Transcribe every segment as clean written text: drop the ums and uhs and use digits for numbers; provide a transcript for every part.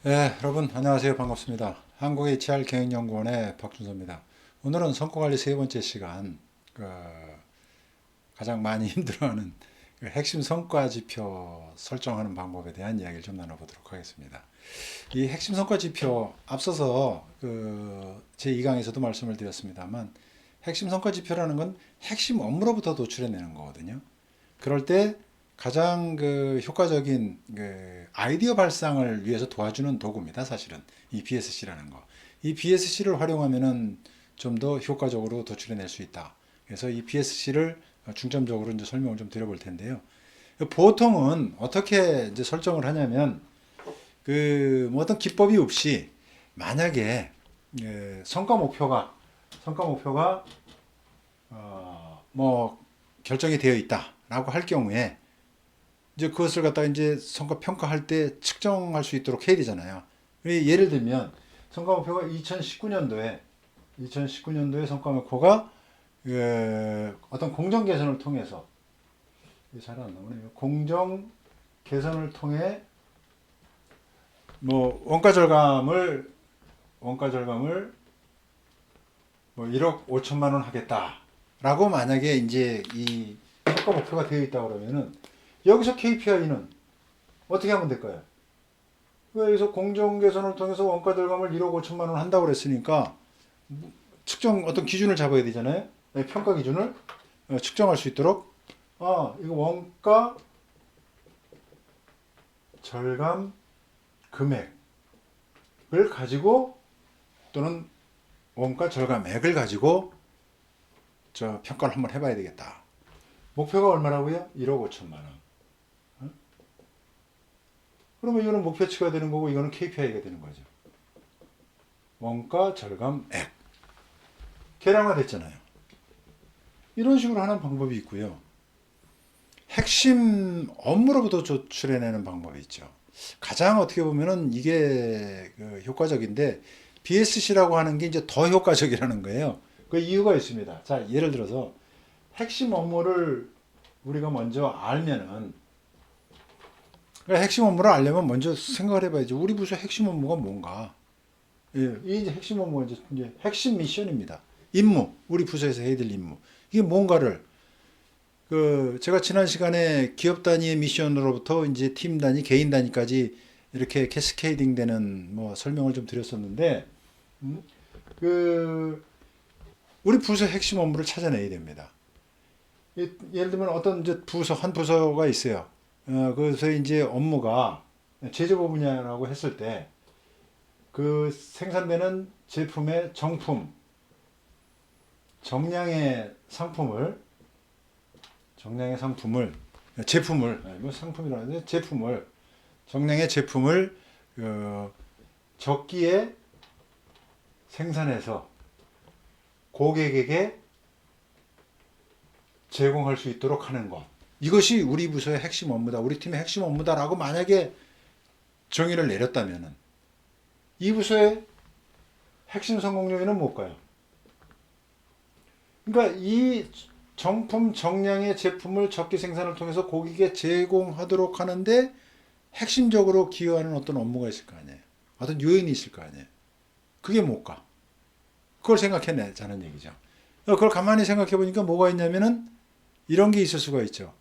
네, 여러분 안녕하세요. 반갑습니다. 한국 HR 경영연구원의 박준서입니다. 오늘은 성과관리 세 번째 시간, 가장 많이 힘들어하는 핵심 성과 지표 설정하는 방법에 대한 이야기를 좀 나눠보도록 하겠습니다. 이 핵심 성과 지표 앞서서 제 2강에서도 말씀을 드렸습니다만, 핵심 성과 지표라는 건 핵심 업무로부터 도출해내는 거거든요. 그럴 때 가장 효과적인 아이디어 발상을 위해서 도와주는 도구입니다. 사실은 이 BSC라는 거. 이 BSC를 활용하면은 좀 더 효과적으로 도출해낼 수 있다. 그래서 이 BSC를 중점적으로 이제 설명을 좀 드려볼 텐데요. 보통은 어떻게 이제 설정을 하냐면 뭐 어떤 기법이 없이 만약에 성과 목표가 뭐 결정이 되어 있다라고 할 경우에 이제 그것을 갖다가 이제 성과 평가할 때 측정할 수 있도록 해야 되잖아요. 예를 들면 성과 목표가 2019년도에 성과 목표가 어떤 공정 개선을 통해서 잘 안 나오네요. 공정 개선을 통해 뭐 원가 절감을 뭐 1억 5천만 원 하겠다라고 만약에 이제 이 성과 목표가 되어 있다 그러면은 여기서 KPI는 어떻게 하면 될까요? 여기서 공정 개선을 통해서 원가 절감을 1억 5천만 원 한다고 그랬으니까 측정 어떤 기준을 잡아야 되잖아요. 네, 평가 기준을 측정할 수 있도록 이거 원가 절감 금액을 가지고 또는 원가 절감액을 가지고 저 평가를 한번 해봐야 되겠다. 목표가 얼마라고요? 1억 5천만 원. 그러면 이거는 목표치가 되는 거고 이거는 KPI가 되는 거죠. 원가 절감액. 계량화 됐잖아요. 이런 식으로 하는 방법이 있고요. 핵심 업무로부터 조출해내는 방법이 있죠. 가장 어떻게 보면은 이게 효과적인데 BSC라고 하는 게 이제 더 효과적이라는 거예요. 그 이유가 있습니다. 자, 예를 들어서 핵심 업무를 우리가 먼저 알면은 그러니까 핵심 업무를 알려면 먼저 생각을 해봐야지. 우리 부서 핵심 업무가 뭔가. 예, 이 이제 핵심 업무가 이제 핵심 미션입니다. 임무, 우리 부서에서 해야 될 임무. 이게 뭔가를 제가 지난 시간에 기업 단위의 미션으로부터 이제 팀 단위, 개인 단위까지 이렇게 캐스케이딩 되는 뭐 설명을 좀 드렸었는데, 음, 그 우리 부서 핵심 업무를 찾아내야 됩니다. 예를 들면 어떤 이제 한 부서가 있어요. 그래서 이제 업무가 제조업 분야라고 했을 때 그 생산되는 제품의 정품, 정량의 상품을, 제품을, 뭐 상품이라고 하는데 정량의 제품을 적기에 생산해서 고객에게 제공할 수 있도록 하는 것. 이것이 우리 부서의 핵심 업무다. 우리 팀의 핵심 업무다라고 만약에 정의를 내렸다면은 이 부서의 핵심 성공 요인은 뭘까요? 그러니까 이 정품 정량의 제품을 적기 생산을 통해서 고객에게 제공하도록 하는데 핵심적으로 기여하는 어떤 업무가 있을 거 아니에요. 어떤 요인이 있을 거 아니에요. 그게 뭘까? 그걸 생각해내자는 얘기죠. 그걸 가만히 생각해 보니까 뭐가 있냐면은 이런 게 있을 수가 있죠.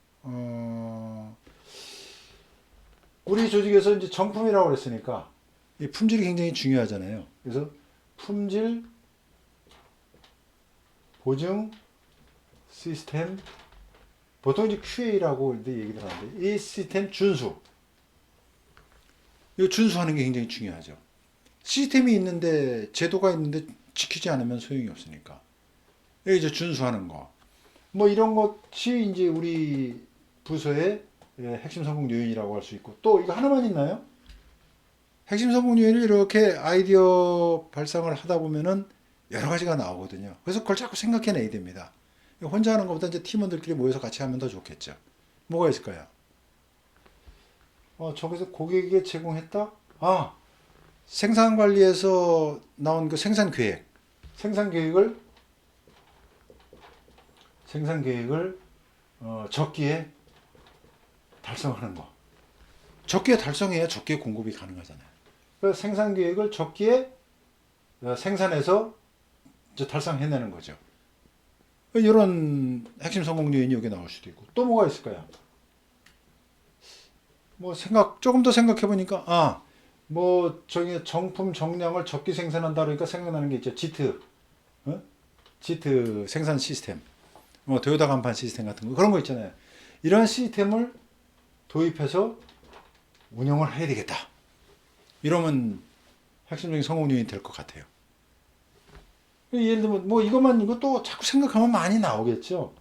우리 조직에서 이제 정품이라고 그랬으니까 이 품질이 굉장히 중요하잖아요. 그래서 품질 보증 시스템, 보통 이제 QA라고 얘기를 하는데 이 시스템 준수, 이 준수하는 게 굉장히 중요하죠. 시스템이 있는데 제도가 있는데 지키지 않으면 소용이 없으니까 이제 준수하는 거, 뭐 이런 것이 이제 우리 부서의 핵심 성공 요인이라고 할 수 있고, 또 이거 하나만 있나요? 핵심 성공 요인을 이렇게 아이디어 발상을 하다 보면은 여러 가지가 나오거든요. 그래서 그걸 자꾸 생각해내야 됩니다. 혼자 하는 것보다 이제 팀원들끼리 모여서 같이 하면 더 좋겠죠. 뭐가 있을까요? 저기서 고객에게 제공했다? 생산 관리에서 나온 그 생산 계획. 생산 계획을, 적기에 달성하는 거. 적기에 달성해야 적기에 공급이 가능하잖아요. 그 생산 계획을 적기에 생산해서 이제 달성해내는 거죠. 이런 핵심 성공 요인이 여기 나올 수도 있고 또 뭐가 있을까요? 뭐 조금 더 생각해 보니까 뭐 저기 정품 정량을 적기 생산한다 그러니까 생각나는 게 있죠. 지트 생산 시스템, 뭐 도요타 간판 시스템 같은 거 그런 거 있잖아요. 이런 시스템을 도입해서 운영을 해야 되겠다. 이러면 핵심적인 성공 요인이 될 것 같아요. 예를 들면 뭐 이것도 자꾸 생각하면 많이 나오겠죠.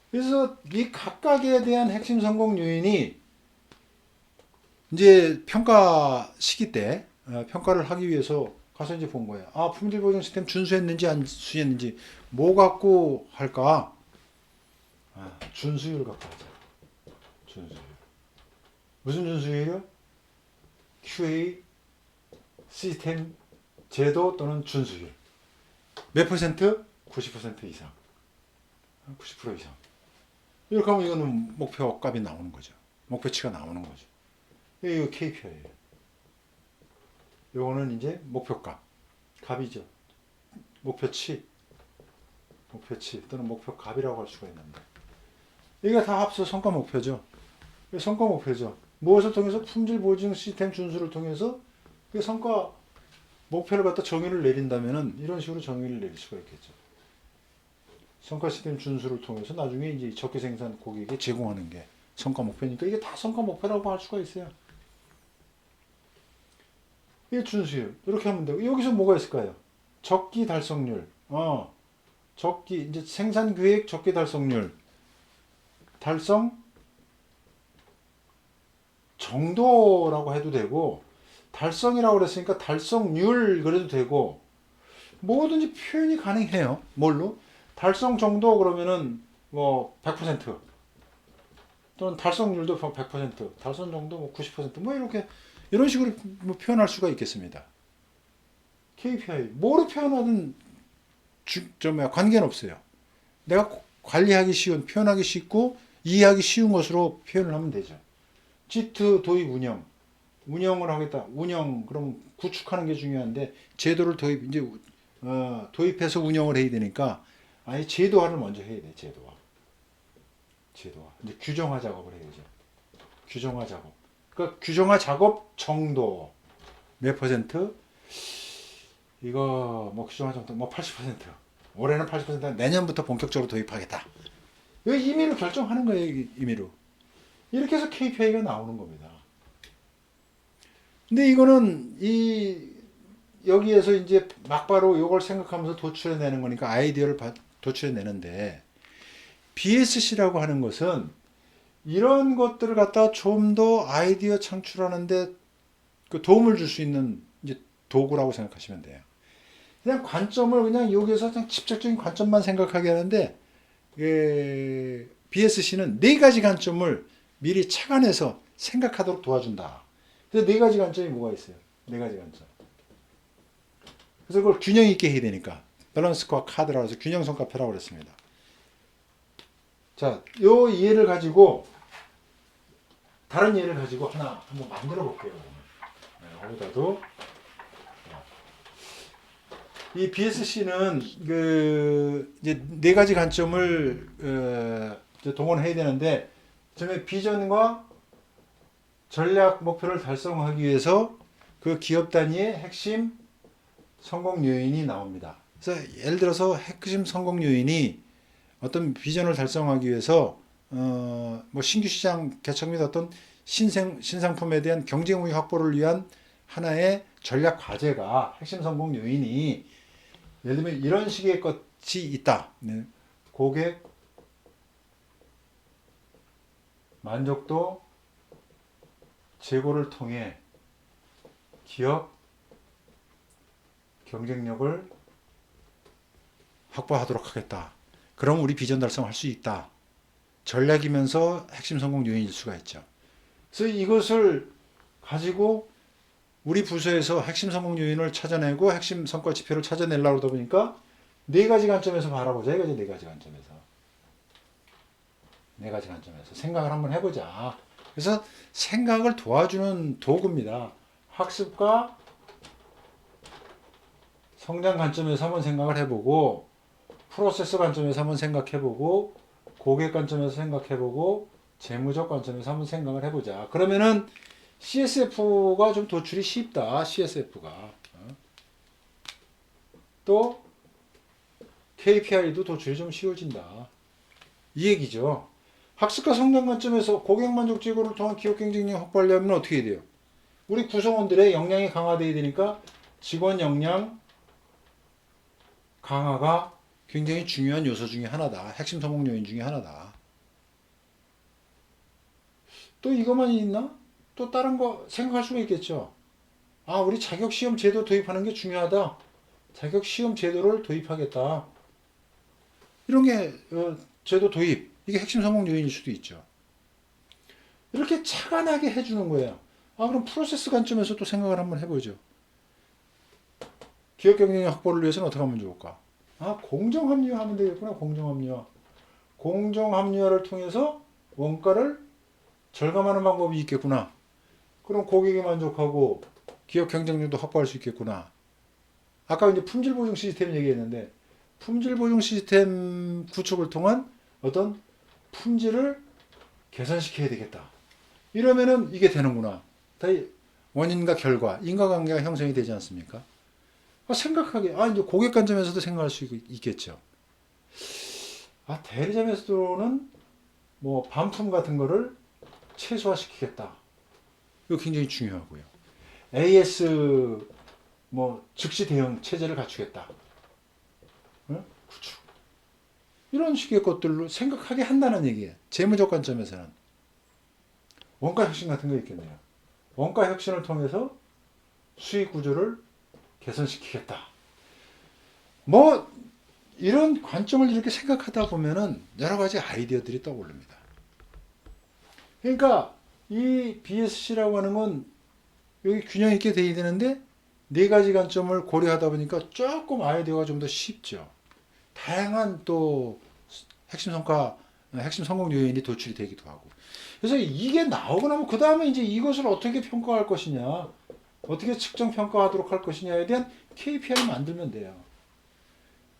그래서 이 각각에 대한 핵심 성공 요인이 이제 평가 시기 때 평가를 하기 위해서 가서 이제 본 거예요. 품질 보증 시스템 준수했는지 안 준수했는지 뭐 갖고 할까? 준수율 갖고 하자. 준수율. 무슨 준수율이요? QA 시스템 제도 또는 준수율. 몇 퍼센트? 90% 이상. 90% 이상. 이렇게 하면 이거는 목표 값이 나오는 거죠. 목표치가 나오는 거죠. 이거 KPI예요. 요거는 이제 목표값. 값이죠. 목표치 또는 목표값이라고 할 수가 있는데. 이게 다 합쳐 성과 목표죠. 성과 목표죠. 무엇을 통해서 품질 보증 시스템 준수를 통해서 그 성과 목표를 갖다 정의를 내린다면은 이런 식으로 정의를 내릴 수가 있겠죠. 성과 시스템 준수를 통해서 나중에 이제 적기 생산 고객에게 제공하는 게 성과 목표니까 이게 다 성과 목표라고 할 수가 있어요. 이게 준수율. 이렇게 하면 되고 여기서 뭐가 있을까요? 적기 달성률. 적기 이제 생산 계획 적기 달성률. 달성 정도라고 해도 되고 달성이라고 그랬으니까 달성률 그래도 되고 뭐든지 표현이 가능해요. 뭘로? 달성 정도 그러면은 뭐 100% 또는 달성률도 100%, 달성 정도 뭐 90%뭐 이렇게 이런 식으로 뭐 표현할 수가 있겠습니다. KPI 뭐로 표현하든 관계는 없어요. 내가 관리하기 쉬운, 표현하기 쉽고 이해하기 쉬운 것으로 표현을 하면 되죠. 지트 도입 운영을 하겠다. 그럼 구축하는 게 중요한데 제도를 도입해서 운영을 해야 되니까 아예 제도화를 먼저 해야 돼. 제도화. 이제 규정화 작업을 해야죠. 규정화 작업. 그러니까 규정화 작업 정도 몇 퍼센트? 이거 뭐 규정화 정도 뭐 80%. 올해는 80%, 내년부터 본격적으로 도입하겠다. 이거 임의로 결정하는 거예요. 임의로. 이렇게 해서 KPI가 나오는 겁니다. 근데 이거는 여기에서 이제 막바로 이걸 생각하면서 도출해내는 거니까 아이디어를 도출해내는데 BSC라고 하는 것은 이런 것들을 갖다 좀 더 아이디어 창출하는데 그 도움을 줄 수 있는 이제 도구라고 생각하시면 돼요. 그냥 관점을 그냥 여기서 그냥 직접적인 관점만 생각하게 하는데 BSC는 네 가지 관점을 미리 착안해서 생각하도록 도와준다. 그래서 네 가지 관점이 뭐가 있어요? 네 가지 관점. 그래서 그걸 균형 있게 해야 되니까 밸런스과 카드라고 해서 균형 성과표라고 그랬습니다. 자, 요 예를 가지고 다른 예를 가지고 하나 한번 만들어 볼게요. 여기다도 이 BSC는 이제 네 가지 관점을 동원해야 되는데 처음에 비전과 전략 목표를 달성하기 위해서 그 기업 단위의 핵심 성공 요인이 나옵니다. 그래서 예를 들어서 핵심 성공 요인이 어떤 비전을 달성하기 위해서 뭐 신규 시장 개척 및 어떤 신상품에 대한 경쟁 우위 확보를 위한 하나의 전략 과제가 핵심 성공 요인이 예를 들면 이런 식의 것이 있다. 네. 고객 만족도 제고를 통해 기업 경쟁력을 확보하도록 하겠다. 그럼 우리 비전 달성할 수 있다. 전략이면서 핵심 성공 요인일 수가 있죠. 그래서 이것을 가지고 우리 부서에서 핵심 성공 요인을 찾아내고 핵심 성과 지표를 찾아내려고 하다 보니까 네 가지 관점에서 바라보자. 이거죠. 네 가지 관점에서 생각을 한번 해보자. 그래서 생각을 도와주는 도구입니다. 학습과 성장 관점에서 한번 생각을 해보고 프로세스 관점에서 한번 생각해보고 고객 관점에서 생각해보고 재무적 관점에서 한번 생각을 해보자. 그러면은 CSF가 좀 도출이 쉽다. CSF가. 또 KPI도 도출이 좀 쉬워진다. 이 얘기죠. 학습과 성장 관점에서 고객 만족 제고를 통한 기업 경쟁력 확보하려면 어떻게 해야 돼요? 우리 구성원들의 역량이 강화되어야 되니까 직원 역량 강화가 굉장히 중요한 요소 중에 하나다. 핵심 성공 요인 중에 하나다. 또 이것만 있나? 또 다른 거 생각할 수가 있겠죠. 아, 우리 자격시험 제도 도입하는 게 중요하다. 자격시험 제도를 도입하겠다. 이런 게 제도 도입. 이게 핵심 성공 요인일 수도 있죠. 이렇게 차관하게 해주는 거예요. 아, 그럼 프로세스 관점에서 또 생각을 한번 해보죠. 기업 경쟁력 확보를 위해서는 어떻게 하면 좋을까? 아, 공정합리화하면 되겠구나. 공정합리화. 공정합리화를 통해서 원가를 절감하는 방법이 있겠구나. 그럼 고객이 만족하고 기업 경쟁력도 확보할 수 있겠구나. 아까 이제 품질 보증 시스템 얘기했는데 품질 보증 시스템 구축을 통한 어떤 품질을 개선시켜야 되겠다. 이러면은 이게 되는구나. 다 원인과 결과, 인과관계가 형성이 되지 않습니까? 생각하게, 이제 고객 관점에서도 생각할 수 있겠죠. 대리점에서는 뭐 반품 같은 거를 최소화시키겠다. 이거 굉장히 중요하고요. AS 뭐 즉시 대응 체제를 갖추겠다. 응? 구축. 이런 식의 것들로 생각하게 한다는 얘기예요. 재무적 관점에서는. 원가 혁신 같은 거 있겠네요. 원가 혁신을 통해서 수익 구조를 개선시키겠다. 뭐 이런 관점을 이렇게 생각하다 보면은 여러 가지 아이디어들이 떠오릅니다. 그러니까 이 BSC라고 하는 건 여기 균형 있게 돼야 되는데 네 가지 관점을 고려하다 보니까 조금 아이디어가 좀 더 쉽죠. 다양한 또 핵심 성과, 핵심 성공 요인이 도출이 되기도 하고. 그래서 이게 나오고 나면 그 다음에 이제 이것을 어떻게 평가할 것이냐, 어떻게 측정 평가하도록 할 것이냐에 대한 KPI를 만들면 돼요.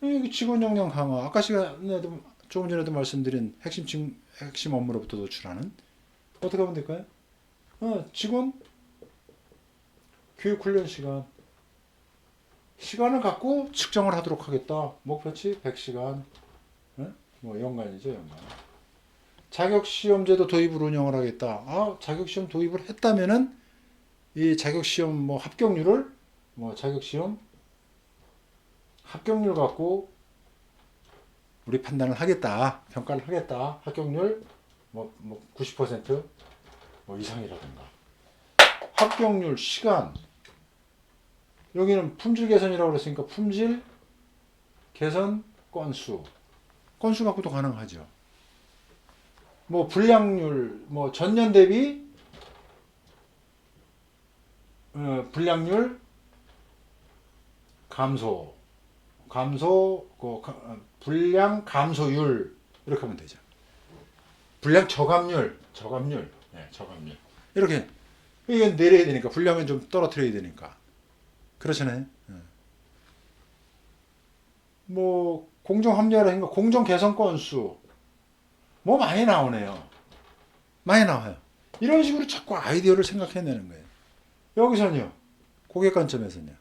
여기 직원 역량 강화, 아까 시간에도 조금 전에도 말씀드린 핵심 업무로부터 도출하는 어떻게 하면 될까요? 직원 교육 훈련 시간을 갖고 측정을 하도록 하겠다. 목표치 100시간. 뭐 연간이죠, 연간. 자격시험제도 도입을 운영을 하겠다. 자격시험 도입을 했다면은 이 자격시험 뭐 합격률을 자격시험 합격률 갖고 우리 판단을 하겠다. 평가를 하겠다. 합격률 90% 이상이라든가. 합격률, 시간. 여기는 품질 개선이라고 그랬으니까 품질 개선 건수. 건수 갖고도 가능하죠. 불량률, 전년 대비 불량률 불량 감소율 이렇게 하면 되죠. 불량 저감률. 네, 저감률. 이렇게 이건 내려야 되니까 불량은 좀 떨어뜨려야 되니까. 그렇잖아요. 공정 합리화를 하니까 공정 개선 건수 많이 나오네요. 많이 나와요. 이런 식으로 자꾸 아이디어를 생각해내는 거예요. 여기서는요. 고객 관점에서는요.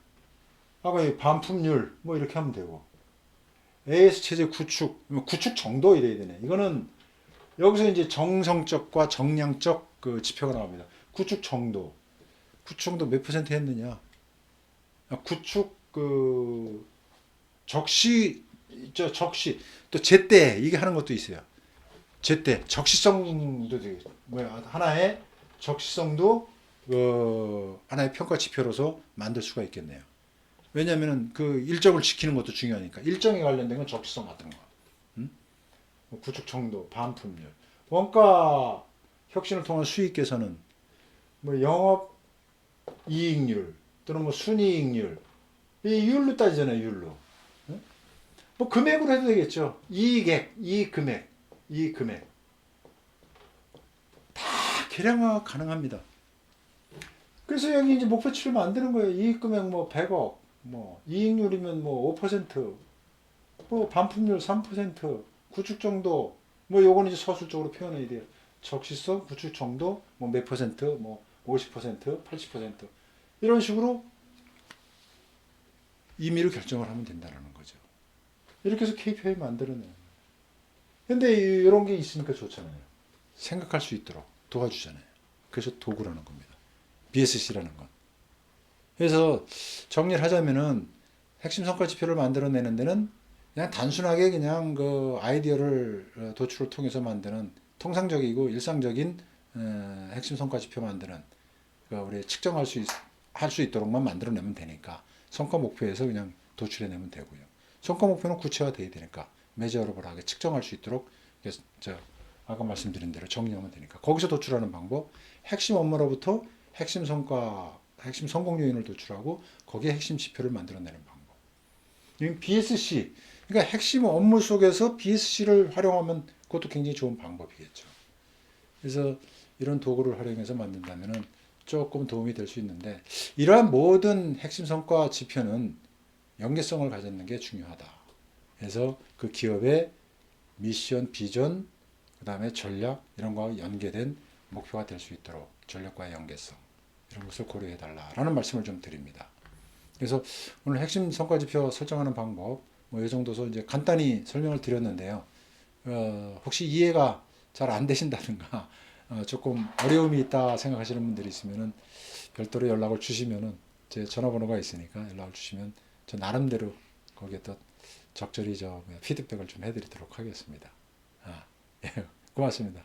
아까 이 반품률 이렇게 하면 되고 AS 체제 구축 정도 이래야 되네. 이거는 여기서 이제 정성적과 정량적 그 지표가 나옵니다. 구축 정도 몇 퍼센트 했느냐. 구축 적시 또 제때 이게 하는 것도 있어요. 제때 적시성도 되게 하나의 적시성도 하나의 평가 지표로서 만들 수가 있겠네요. 왜냐하면 그 일정을 지키는 것도 중요하니까. 일정에 관련된 건 적시성 같은 거. 구축 정도, 반품률, 원가 혁신을 통한 수익 개선은 영업 이익률 또는 순이익률 이 율로 따지잖아요. 율로. 금액으로 해도 되겠죠. 이익 금액 다 계량화 가능합니다. 그래서 여기 이제 목표치를 만드는 거예요. 이익 금액 뭐 100억, 뭐 이익률이면 뭐 5%, 뭐 반품률 3%, 구축 정도, 뭐 요거는 이제 서술적으로 표현해야 돼요. 적시성, 구축 정도, 뭐 몇 퍼센트, 뭐 50%, 80% 이런 식으로 임의로 결정을 하면 된다는 거죠. 이렇게 해서 KPI 만들어내요. 근데 이런 게 있으니까 좋잖아요. 생각할 수 있도록 도와주잖아요. 그래서 도구라는 겁니다. BSC라는 건. 그래서 정리를 하자면은 핵심 성과 지표를 만들어내는 데는 그냥 단순하게 그냥 그 아이디어를 도출을 통해서 만드는 통상적이고 일상적인 핵심 성과 지표 만드는 그 우리 측정할 할 수 있도록만 만들어내면 되니까 성과 목표에서 그냥 도출해내면 되고요. 성과 목표는 구체화돼야 되니까 메저러블하게 측정할 수 있도록 저 아까 말씀드린 대로 정리하면 되니까 거기서 도출하는 방법, 핵심 업무로부터 핵심 성과, 핵심 성공 요인을 도출하고 거기에 핵심 지표를 만들어내는 방법. BSC, 그러니까 핵심 업무 속에서 BSC를 활용하면 그것도 굉장히 좋은 방법이겠죠. 그래서 이런 도구를 활용해서 만든다면은 조금 도움이 될 수 있는데 이러한 모든 핵심 성과 지표는 연계성을 가졌는 게 중요하다. 그래서 그 기업의 미션, 비전, 그 다음에 전략 이런 거와 연계된 목표가 될 수 있도록 전략과의 연계성 이런 것을 고려해 달라라는 말씀을 좀 드립니다. 그래서 오늘 핵심 성과지표 설정하는 방법 뭐 이 정도서 이제 간단히 설명을 드렸는데요. 혹시 이해가 잘 안 되신다든가 조금 어려움이 있다 생각하시는 분들이 있으면은 별도로 연락을 주시면은 제 전화번호가 있으니까 연락을 주시면 저 나름대로 거기에 또 적절히 저 피드백을 좀 해드리도록 하겠습니다. 예, 고맙습니다.